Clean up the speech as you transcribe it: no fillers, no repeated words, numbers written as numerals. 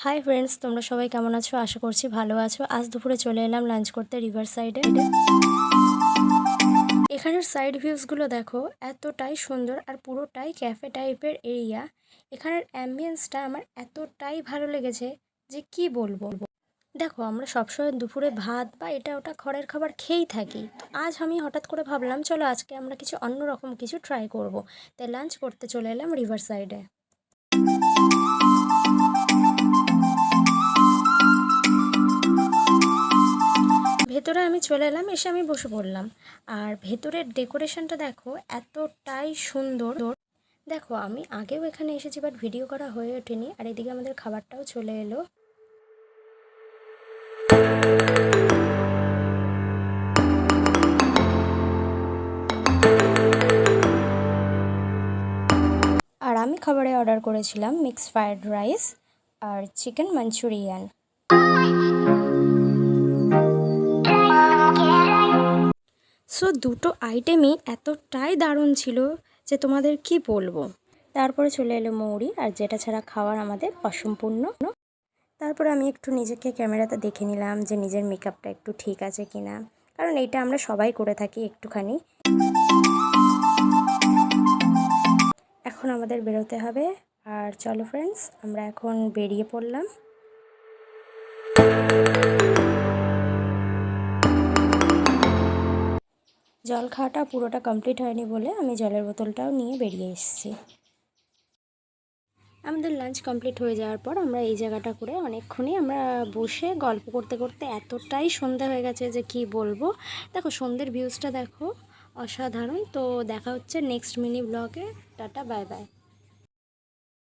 Hi friends, তোমরা সবাই কেমন আছো? আশা করছি ভালো আছো। আজ দুপুরে চলে এলাম লাঞ্চ করতে রিভার সাইডে। এখানের সাইড ভিউজগুলো দেখো, এতটাই সুন্দর আর পুরোটাই ক্যাফে টাইপের এরিয়া। এখানের অ্যাম্বিয়েন্সটা আমার এতটাই ভালো লেগেছে যে কি বলবো। দেখো, আমরা সবসময় দুপুরে ভাত বা এটা ওটা ঘরের খাবার খেয়েই থাকি। তো আজ আমি হঠাৎ করে ভাবলাম চলো আজকে আমরা কিছু অন্যরকম কিছু ট্রাই করব। তাই লাঞ্চ করতে চলে এলাম রিভার সাইডে। ভেতরে আমি চলে এলাম, এসে আমি বসে পড়লাম। আর ভেতরের ডেকোরেশনটা দেখো, এতটাই সুন্দর। দেখো, আমি আগেও এখানে এসেছি বাট ভিডিও করা হয়ে ওঠেনি। আর এদিকে আমাদের খাবারটাও চলে এলো। আর আমি খাবারে অর্ডার করেছিলাম মিক্সড ফ্রায়েড রাইস আর চিকেন মাঞ্চুরিয়ান। সো দুটো আইটেমই এতটাই দারুণ ছিল যে তোমাদের কি বলবো। তারপরে চলে এলো মৌরি, আর যেটা ছাড়া খাওয়ার আমাদের অসম্পূর্ণ। তারপরে আমি একটু নিজেকে ক্যামেরাতে দেখে নিলাম যে নিজের মেকআপটা একটু ঠিক আছে কিনা, কারণ এইটা আমরা সবাই করে থাকি একটুখানি। এখন আমাদের বেরোতে হবে। আর চলো ফ্রেন্ডস, আমরা এখন বেরিয়ে পড়লাম। জল খাওয়াটা পুরোটা কমপ্লিট হয়নি বলে আমি জলের বোতলটাও নিয়ে বেরিয়ে এসেছি। আমাদের লাঞ্চ কমপ্লিট হয়ে যাওয়ার পর আমরা এই জায়গাটা করে অনেকক্ষণই আমরা বসে গল্প করতে করতে এতটাই সন্ধ্যা হয়ে গেছে যে কি বলবো। দেখো, সন্ধ্যের ভিউজটা দেখো, অসাধারণ। তো দেখা হচ্ছে নেক্সট মিনি ব্লগে। Tata, bye bye.